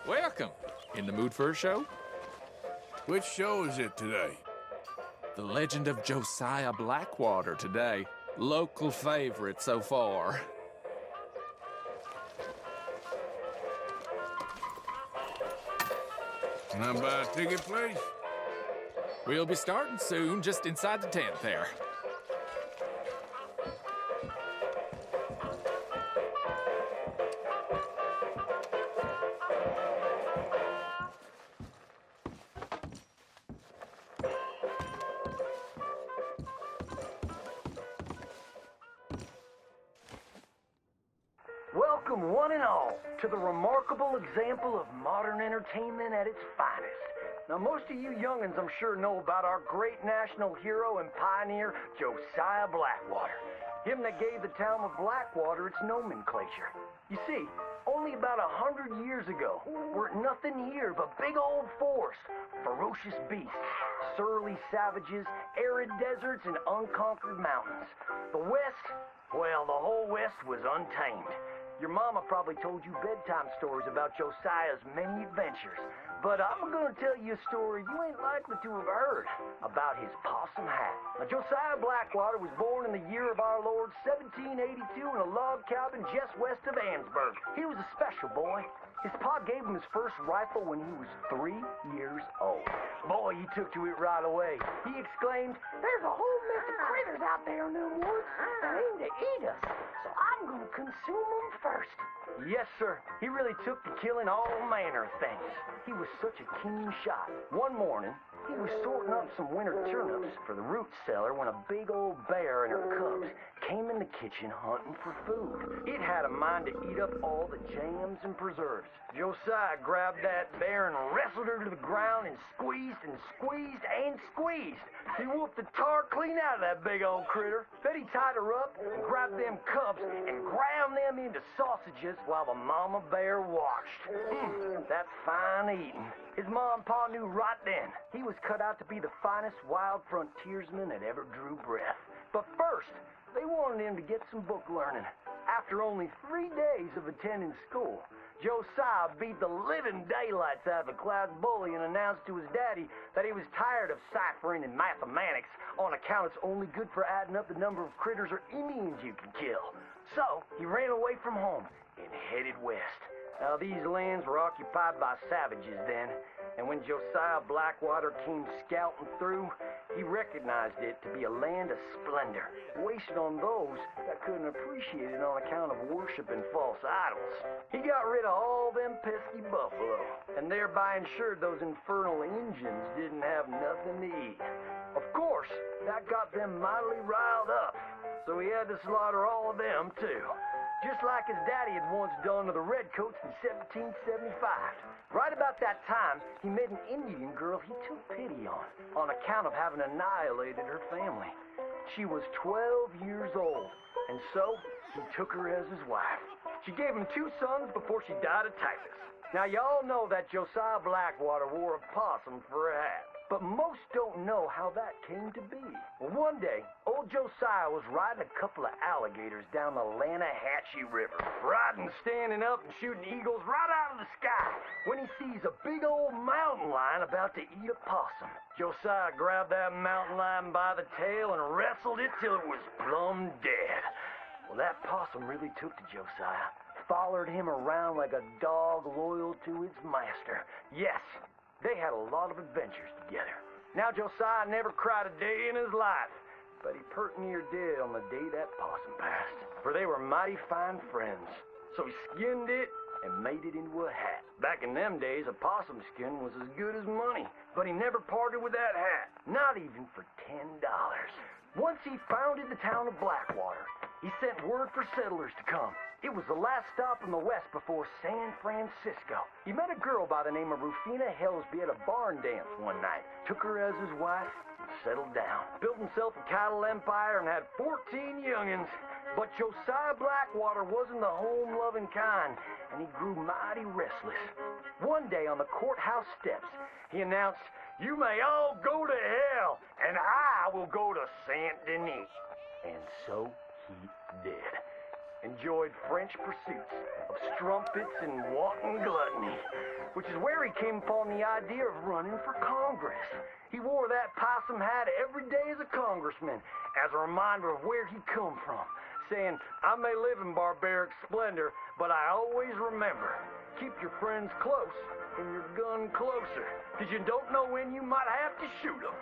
Welcome. In the mood for a show? Which show is it today? The Legend of Josiah Blackwater today. Local favorite so far. Can I buy a ticket, please? We'll be starting soon, just inside the tent there. Welcome, one and all, to the remarkable example of modern entertainment at its finest. Now, most of you youngins, I'm sure, know about our great national hero and pioneer, Josiah Blackwater. Him that gave the town of Blackwater its nomenclature. You see, only about 100 years ago, weren't nothing here but big old forest, ferocious beasts, surly savages, arid deserts, and unconquered mountains. The West, well, the whole West was untamed. Your mama probably told you bedtime stories about Josiah's many adventures, but I'm gonna tell you a story you ain't likely to have heard about his possum hat. Now, Josiah Blackwater was born in the year of our Lord 1782 in a log cabin just west of Ansburg. He was a special boy. His pa gave him his first rifle when he was 3 years old. Boy, he took to it right away. He exclaimed, "There's a whole mess of critters out there in them woods that aim to eat us, so I'm gonna consume them first." Yes, sir. He really took to killing all manner of things. He was such a keen shot. One morning, he was sorting up some winter turnips for the root cellar when a big old bear and her cubs came in the kitchen hunting for food. It had a mind to eat up all the jams and preserves. Josiah grabbed that bear and wrestled her to the ground and squeezed and squeezed and squeezed. He whooped the tar clean out of that big old critter. Then he tied her up and grabbed them cubs and ground them into sausages while the mama bear watched. That's fine eating. His mom and pa knew right then he was cut out to be the finest wild frontiersman that ever drew breath. But first, they wanted him to get some book learning. After only 3 days of attending school, Josiah beat the living daylights out of the class bully and announced to his daddy that he was tired of ciphering and mathematics on account it's only good for adding up the number of critters or Indians you can kill. So he ran away from home and headed west. Now, these lands were occupied by savages then, and when Josiah Blackwater came scouting through, he recognized it to be a land of splendor, wasted on those that couldn't appreciate it on account of worshiping false idols. He got rid of all them pesky buffalo, and thereby ensured those infernal Injuns didn't have nothing to eat. Of course, that got them mightily riled up, so he had to slaughter all of them too. Just like his daddy had once done to the Redcoats in 1775. Right about that time, he met an Indian girl he took pity on account of having annihilated her family. She was 12 years old, and so he took her as his wife. She gave him 2 sons before she died of typhus. Now, y'all know that Josiah Blackwater wore a possum for a hat. But most don't know how that came to be. Well, one day, old Josiah was riding a couple of alligators down the Lanahatchee River. Riding, standing up, and shooting eagles right out of the sky when he sees a big old mountain lion about to eat a possum. Josiah grabbed that mountain lion by the tail and wrestled it till it was plumb dead. Well, that possum really took to Josiah. Followed him around like a dog loyal to its master. Yes, they had a lot of adventures together. Now, Josiah never cried a day in his life, but he pert near did on the day that possum passed, for they were mighty fine friends. So he skinned it and made it into a hat. Back in them days, a possum skin was as good as money, but he never parted with that hat, not even for $10. Once he founded the town of Blackwater, he sent word for settlers to come. It was the last stop in the west before San Francisco. He met a girl by the name of Rufina Helsby at a barn dance one night, took her as his wife, and settled down. Built himself a cattle empire and had 14 youngins. But Josiah Blackwater wasn't the home-loving kind, and he grew mighty restless. One day on the courthouse steps, he announced, "You may all go to hell, and I will go to Saint Denis." And so he did. enjoyed French pursuits of strumpets and wanton gluttony, which is where he came upon the idea of running for Congress. He wore that possum hat every day as a congressman, as a reminder of where he come from, saying, I may live in barbaric splendor, but I always remember, keep your friends close and your gun closer, because you don't know when you might have to shoot them.